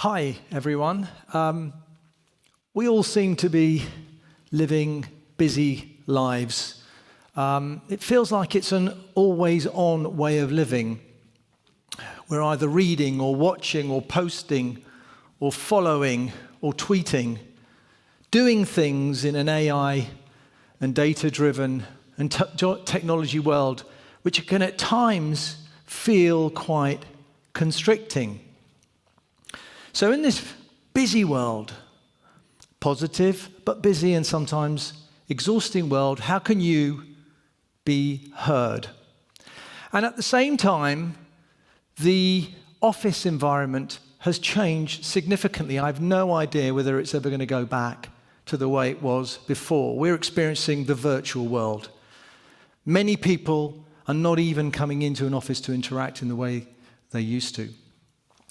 Hi, everyone. We all seem to be living busy lives. It feels like it's an always-on way of living. We're either reading or watching or posting or following or tweeting, doing things in an AI and data-driven and technology world, which can at times feel quite constricting. So in this busy world, positive but busy and sometimes exhausting world, how can you be heard? And at the same time, the office environment has changed significantly. I have no idea whether it's ever going to go back to the way it was before. We're experiencing the virtual world. Many people are not even coming into an office to interact in the way they used to.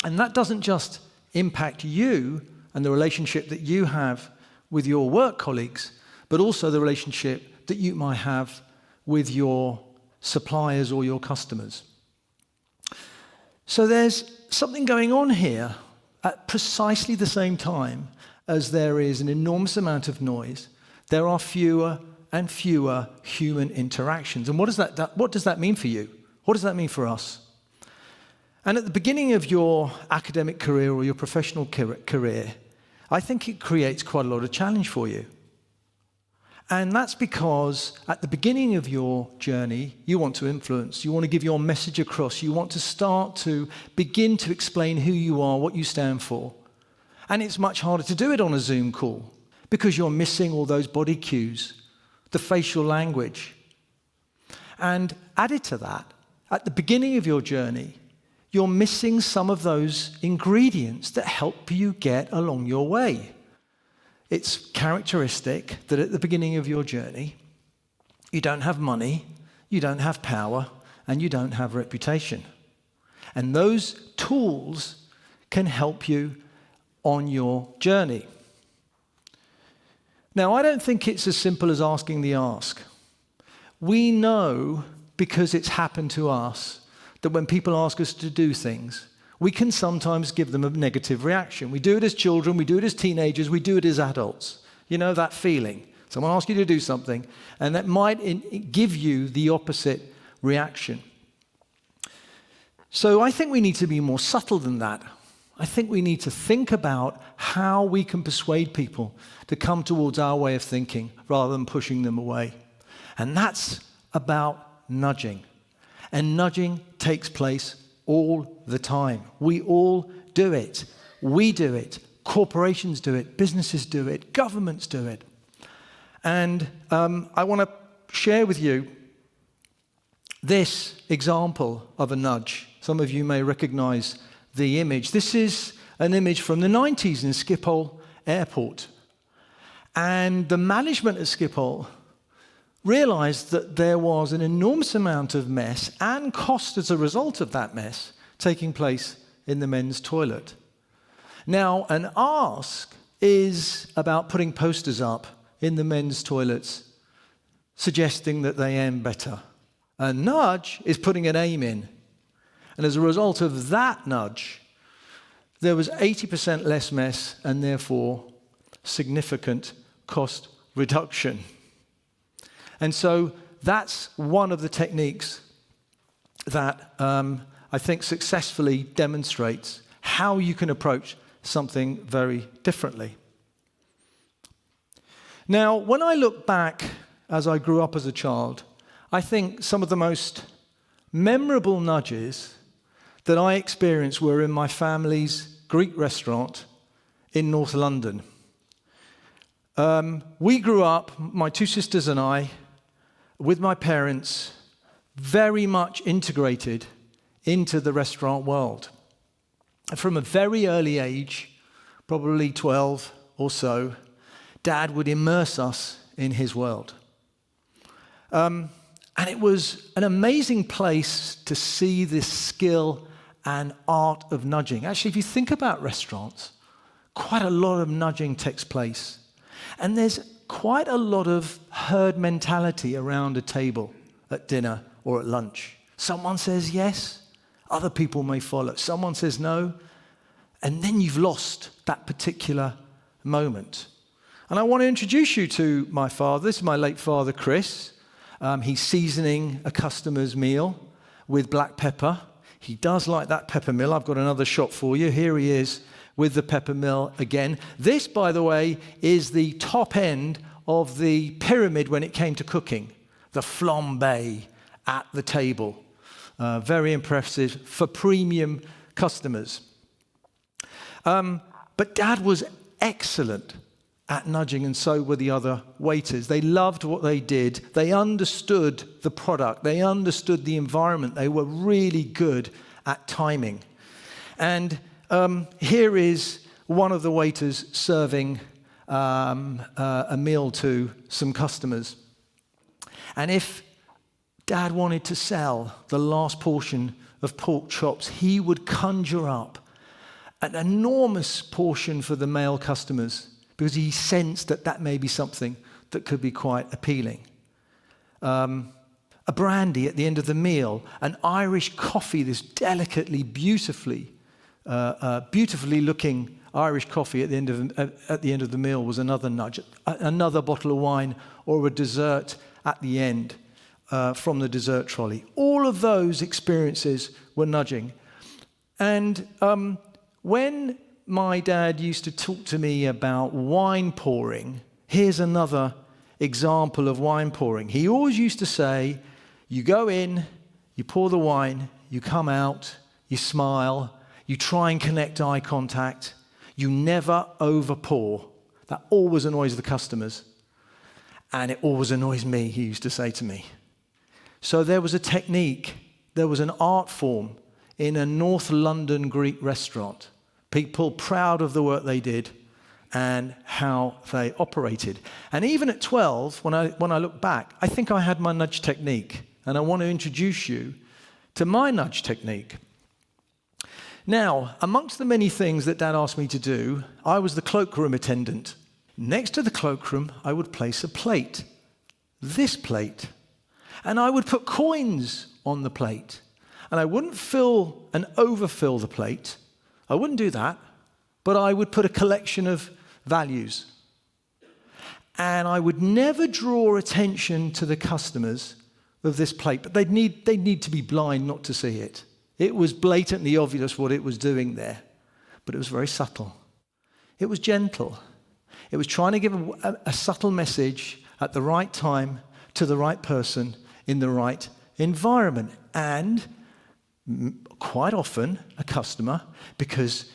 And that doesn't just impact you and the relationship that you have with your work colleagues, but also the relationship that you might have with your suppliers or your customers. So there's something going on here at precisely the same time as there is an enormous amount of noise. There are fewer and fewer human interactions. And what does that mean for you? What does that mean for us? And at the beginning of your academic career or your professional career, I think it creates quite a lot of challenge for you. And that's because at the beginning of your journey, you want to influence, you want to give your message across, you want to start to begin to explain who you are, what you stand for. And it's much harder to do it on a Zoom call because you're missing all those body cues, the facial language. And added to that, at the beginning of your journey, you're missing some of those ingredients that help you get along your way. It's characteristic that at the beginning of your journey, you don't have money, you don't have power, and you don't have reputation. And those tools can help you on your journey. Now, I don't think it's as simple as asking the ask. We know, because it's happened to us, that when people ask us to do things, we can sometimes give them a negative reaction. We do it as children, we do it as teenagers, we do it as adults. You know that feeling. Someone asks you to do something, and that might give you the opposite reaction. So I think we need to be more subtle than that. I think we need to think about how we can persuade people to come towards our way of thinking rather than pushing them away. And that's about nudging. And nudging takes place all the time. We all do it. We do it. Corporations do it. Businesses do it. Governments do it. And I want to share with you this example of a nudge. Some of you may recognize the image. This is an image from the 90s in Schiphol Airport. And the management at Schiphol realized that there was an enormous amount of mess and cost as a result of that mess taking place in the men's toilet. Now, an ask is about putting posters up in the men's toilets suggesting that they aim better. A nudge is putting an aim in. And as a result of that nudge, there was 80% less mess and therefore significant cost reduction. And so that's one of the techniques that I think successfully demonstrates how you can approach something very differently. Now, when I look back as I grew up as a child, I think some of the most memorable nudges that I experienced were in my family's Greek restaurant in North London. We grew up, my two sisters and I, with my parents, very much integrated into the restaurant world. From a very early age, probably 12 or so, Dad would immerse us in his world. And it was an amazing place to see this skill and art of nudging. Actually, if you think about restaurants, quite a lot of nudging takes place. And there's quite a lot of herd mentality around a table at dinner or at lunch. Someone says yes, other people may follow. Someone says no, and then you've lost that particular moment. And I want to introduce you to my father. This is my late father, Chris. He's seasoning a customer's meal with black pepper. He does like that pepper mill. I've got another shot for you. Here he is with the pepper mill again. This, by the way, is the top end of the pyramid when it came to cooking. The flambe at the table. Very impressive for premium customers. But Dad was excellent at nudging, and so were the other waiters. They loved what they did. They understood the product. They understood the environment. They were really good at timing. And here is one of the waiters serving a meal to some customers. And if Dad wanted to sell the last portion of pork chops, he would conjure up an enormous portion for the male customers, because he sensed that that may be something that could be quite appealing. A brandy at the end of the meal, an Irish coffee, this delicately, beautifully looking Irish coffee at the end of the meal was another nudge. Another bottle of wine or a dessert at the end from the dessert trolley. All of those experiences were nudging. And when my dad used to talk to me about wine pouring, here's another example of wine pouring. He always used to say, you go in, you pour the wine, you come out, you smile, you try and connect eye contact, you never over pour. That always annoys the customers. And it always annoys me, he used to say to me. So there was a technique, there was an art form in a North London Greek restaurant. People proud of the work they did and how they operated. And even at 12, when I look back, I think I had my nudge technique. And I want to introduce you to my nudge technique. Now, amongst the many things that Dad asked me to do, I was the cloakroom attendant. Next to the cloakroom, I would place a plate, this plate, and I would put coins on the plate. And I wouldn't fill and overfill the plate. I wouldn't do that, but I would put a collection of values. And I would never draw attention to the customers of this plate, but they'd need to be blind not to see it. It was blatantly obvious what it was doing there, but it was very subtle. It was gentle. It was trying to give a subtle message at the right time to the right person in the right environment. And quite often a customer, because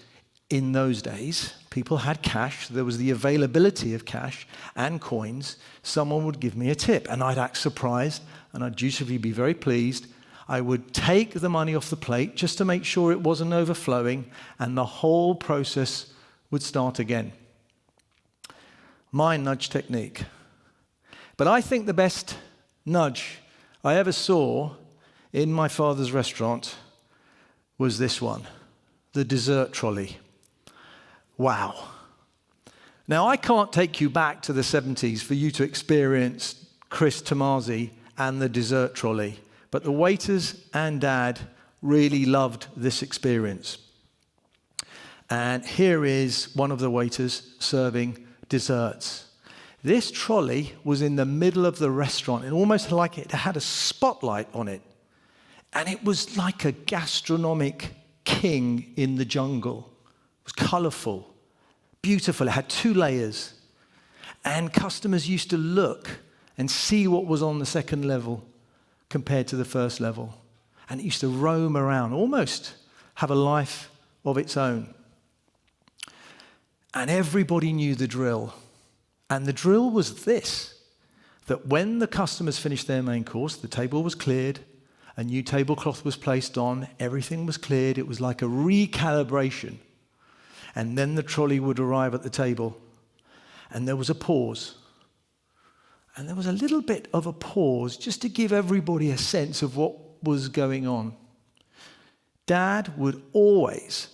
in those days people had cash, there was the availability of cash and coins, someone would give me a tip and I'd act surprised and I'd usually be very pleased. I would take the money off the plate just to make sure it wasn't overflowing, and the whole process would start again. My nudge technique. But I think the best nudge I ever saw in my father's restaurant was this one, the dessert trolley. Wow. Now, I can't take you back to the 70s for you to experience Chris Toumazis and the dessert trolley, but the waiters and Dad really loved this experience. And here is one of the waiters serving desserts. This trolley was in the middle of the restaurant, and almost like it had a spotlight on it. And it was like a gastronomic king in the jungle. It was colorful, beautiful. It had 2 layers. And customers used to look and see what was on the second level compared to the first level. And it used to roam around, almost have a life of its own. And everybody knew the drill. And the drill was this, that when the customers finished their main course, the table was cleared, a new tablecloth was placed on, everything was cleared. It was like a recalibration. And then the trolley would arrive at the table, and there was a pause. And there was a little bit of a pause just to give everybody a sense of what was going on. Dad would always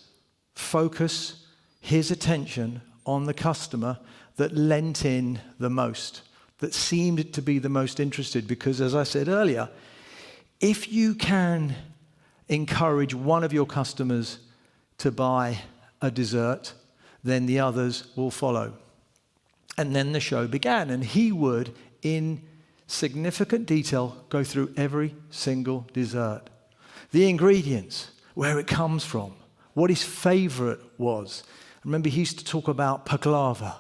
focus his attention on the customer that lent in the most, that seemed to be the most interested, because as I said earlier, if you can encourage one of your customers to buy a dessert, then the others will follow. And then the show began, and he would, in significant detail, go through every single dessert. The ingredients, where it comes from, what his favorite was. Remember, he used to talk about baklava,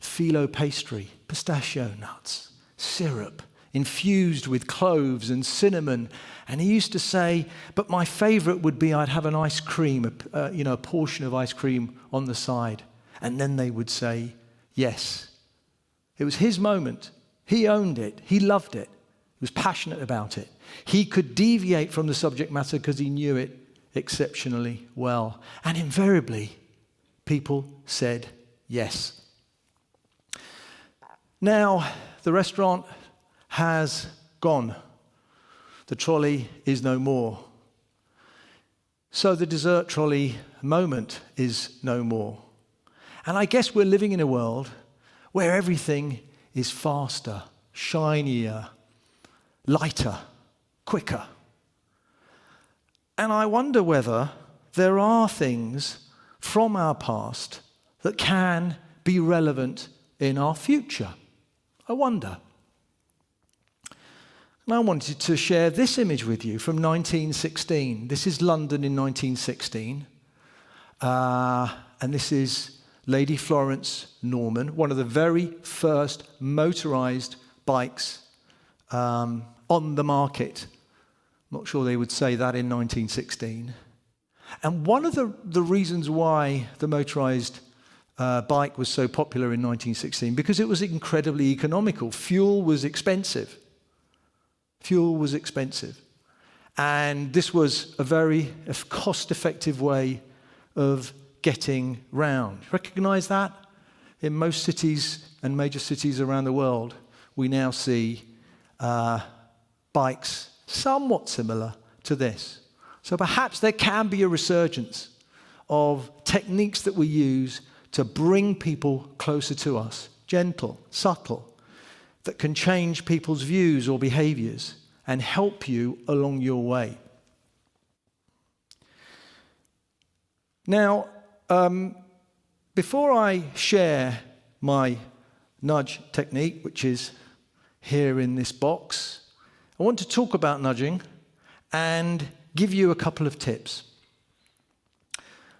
phyllo pastry, pistachio nuts, syrup, infused with cloves and cinnamon. And he used to say, but my favorite would be I'd have an ice cream, a portion of ice cream on the side. And then they would say, yes. It was his moment. He owned it. He loved it. He was passionate about it. He could deviate from the subject matter because he knew it exceptionally well. And invariably, people said yes. Now, the restaurant has gone. The trolley is no more. So the dessert trolley moment is no more. And I guess we're living in a world where everything is faster, shinier, lighter, quicker. And I wonder whether there are things from our past that can be relevant in our future. I wonder. And I wanted to share this image with you from 1916. This is London in 1916. And this is Lady Florence Norman, one of the very first motorized bikes on the market. I'm not sure they would say that in 1916. And one of the reasons why the motorized bike was so popular in 1916, because it was incredibly economical. Fuel was expensive. And this was a very cost-effective way of getting round. Recognize that? In most cities and major cities around the world, we now see bikes somewhat similar to this. So perhaps there can be a resurgence of techniques that we use to bring people closer to us, gentle, subtle, that can change people's views or behaviors and help you along your way. Now, before I share my nudge technique, which is here in this box, I want to talk about nudging and give you a couple of tips.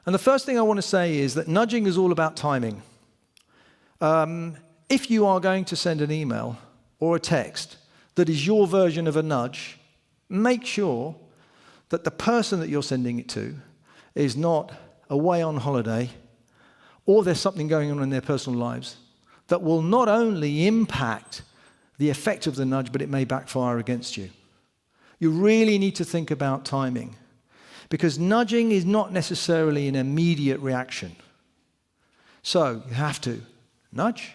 And the first thing I want to say is that nudging is all about timing. If you are going to send an email or a text that is your version of a nudge, make sure that the person that you're sending it to is not away on holiday, or there's something going on in their personal lives that will not only impact the effect of the nudge, but it may backfire against you. You really need to think about timing, because nudging is not necessarily an immediate reaction. So you have to nudge,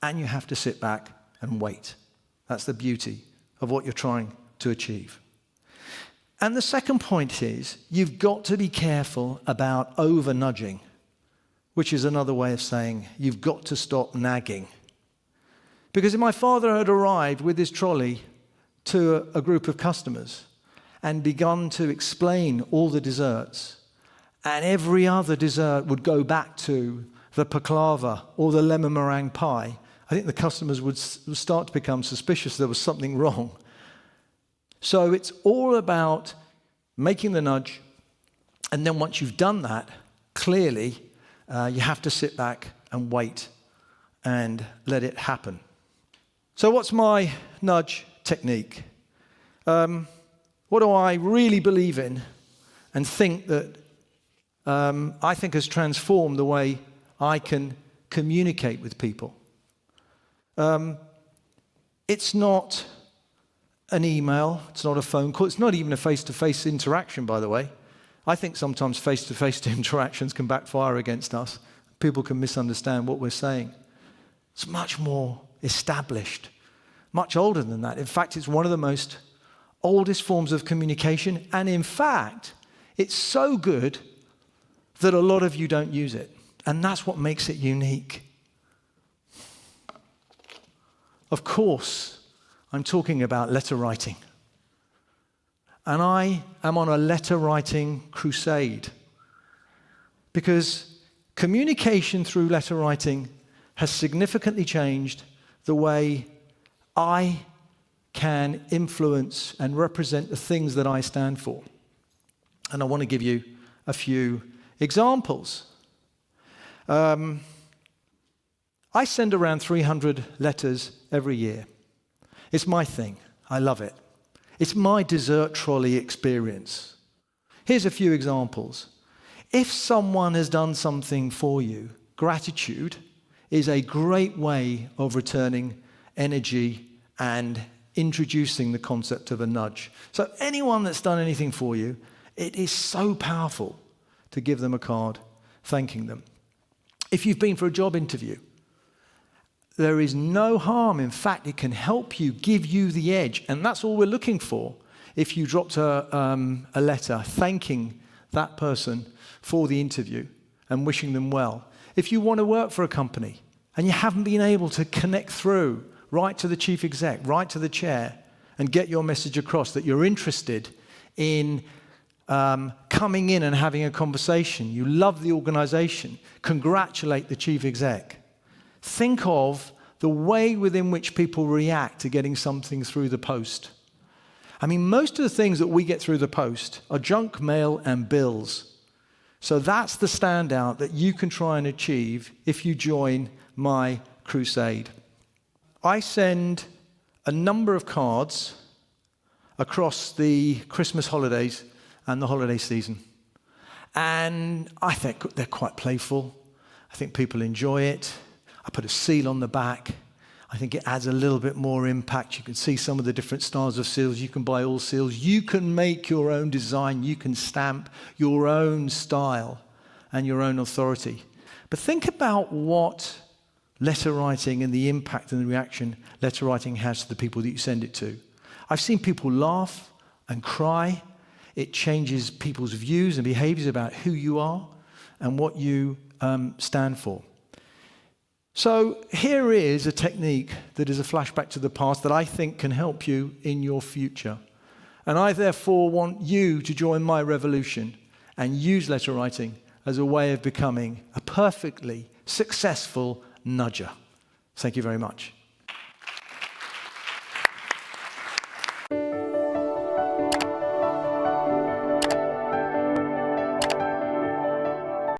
and you have to sit back and wait. That's the beauty of what you're trying to achieve. And the second point is, you've got to be careful about over-nudging, which is another way of saying you've got to stop nagging. Because if my father had arrived with his trolley to a group of customers and begun to explain all the desserts, and every other dessert would go back to the baklava or the lemon meringue pie, I think the customers would start to become suspicious there was something wrong. So it's all about making the nudge, and then once you've done that, clearly you have to sit back and wait and let it happen. So what's my nudge technique? What do I really believe in and think that I think has transformed the way I can communicate with people? It's not an email, it's not a phone call, it's not even a face-to-face interaction, by the way. I think sometimes face-to-face interactions can backfire against us. People can misunderstand what we're saying. It's much more established, much older than that. In fact, it's one of the most oldest forms of communication, and in fact, it's so good that a lot of you don't use it, and that's what makes it unique. Of course, I'm talking about letter writing. And I am on a letter writing crusade. Because Communication through letter writing has significantly changed the way I can influence and represent the things that I stand for. And I want to give you a few examples. I send around 300 letters every year. It's my thing. I love it. It's my dessert trolley experience. Here's a few examples. If someone has done something for you, gratitude is a great way of returning energy and introducing the concept of a nudge. So anyone that's done anything for you, it is so powerful to give them a card thanking them. If you've been for a job interview, there is no harm. In fact, it can help you, give you the edge. And that's all we're looking for. If you dropped a letter thanking that person for the interview and wishing them well. If you want to work for a company and you haven't been able to connect through right to the chief exec, right to the chair, and get your message across that you're interested in coming in and having a conversation, you love the organization, congratulate the chief exec. Think of the way within which people react to getting something through the post. I mean, most of the things that we get through the post are junk mail and bills. So that's the standout that you can try and achieve if you join my crusade. I send a number of cards across the Christmas holidays and the holiday season. And I think they're quite playful. I think people enjoy it. I put a seal on the back. I think it adds a little bit more impact. You can see some of the different styles of seals. You can buy all seals. You can make your own design. You can stamp your own style and your own authority. But think about what letter writing and the impact and the reaction letter writing has to the people that you send it to. I've seen people laugh and cry. It changes people's views and behaviors about who you are and what you stand for. So here is a technique that is a flashback to the past that I think can help you in your future. And I therefore want you to join my revolution and use letter writing as a way of becoming a perfectly successful nudger. Thank you very much.